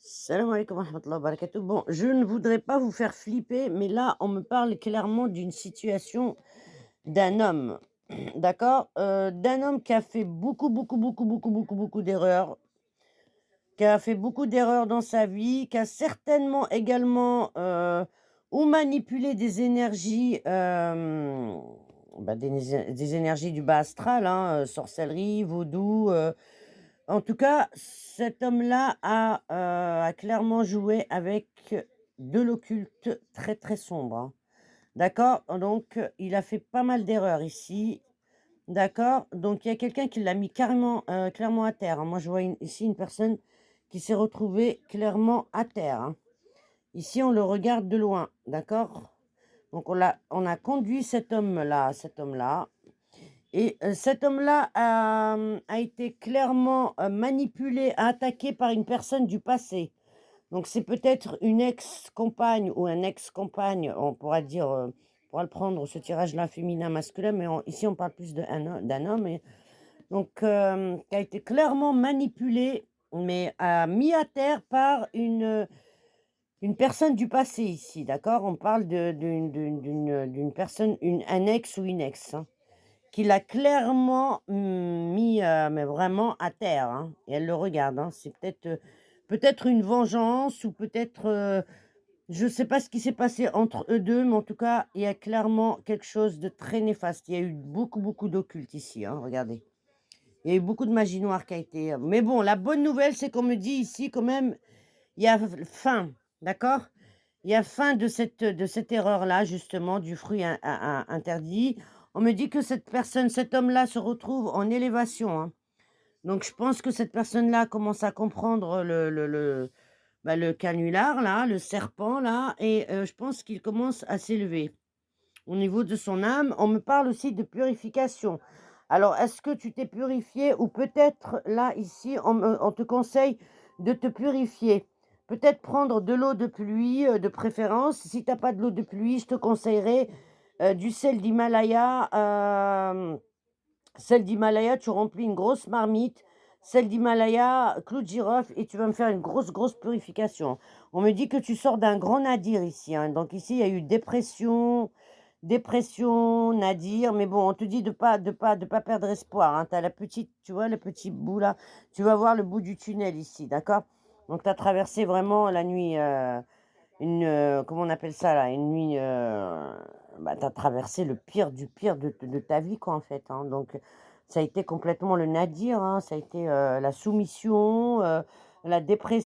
Salam alaikum wa rahmatullahi wa barakatuh. Bon, je ne voudrais pas vous faire flipper, mais là, on me parle clairement d'une situation d'un homme, d'accord? D'un homme qui a fait beaucoup d'erreurs, qui a fait beaucoup d'erreurs dans sa vie, qui a certainement également, ou manipulé des énergies, des énergies du bas astral, hein, sorcellerie, vaudou, en tout cas, cet homme-là a clairement joué avec de l'occulte très, très sombre, hein. D'accord? Donc, il a fait pas mal d'erreurs ici. D'accord? Donc il y a quelqu'un qui l'a mis carrément, clairement à terre, hein. Moi, je vois ici une personne qui s'est retrouvée clairement à terre, hein. Ici, on le regarde de loin, d'accord? Donc on a conduit cet homme-là et cet homme-là a été clairement, manipulé, attaqué par une personne du passé. Donc c'est peut-être une ex-compagne ou un ex-compagne, on pourra dire, on pourra le prendre ce tirage-là féminin, masculin, mais ici on parle plus d'un homme et donc qui a été clairement manipulé, mais mis à terre par une personne du passé ici, d'accord? On parle d'une personne, un ex ou une ex, hein. Qui l'a clairement, mis, mais vraiment à terre, hein, et elle le regarde, hein. C'est peut-être une vengeance ou peut-être, je ne sais pas ce qui s'est passé entre eux 2, mais en tout cas, il y a clairement quelque chose de très néfaste. Il y a eu beaucoup d'occulte ici, hein, regardez. Il y a eu beaucoup de magie noire qui a été, mais bon, la bonne nouvelle, c'est qu'on me dit ici quand même, il y a fin, d'accord? Il y a fin de cette erreur-là, justement, du fruit interdit. On me dit que cette personne, cet homme-là se retrouve en élévation, hein. Donc je pense que cette personne-là commence à comprendre le canular là, le serpent là et je pense qu'il commence à s'élever. Au niveau de son âme, on me parle aussi de purification. Alors est-ce que tu t'es purifié ou peut-être là, ici, on te conseille de te purifier. Peut-être prendre de l'eau de pluie, de préférence. Si tu as pas de l'eau de pluie, je te conseillerais, du sel d'Himalaya, sel d'Himalaya, tu remplis une grosse marmite, sel d'Himalaya, clou de girofle et tu vas me faire une grosse purification. On me dit que tu sors d'un grand nadir ici, hein. Donc ici, il y a eu dépression, nadir, mais bon, on te dit de pas perdre espoir, hein. Tu as la petite, tu vois le petit bout là? Tu vas voir le bout du tunnel ici, d'accord? Donc tu as traversé vraiment la nuit, comment on appelle ça là? Une nuit, tu as traversé le pire du pire de ta vie quoi, en fait, hein. Donc ça a été complètement le nadir, hein. Ça a été, la soumission, la dépression.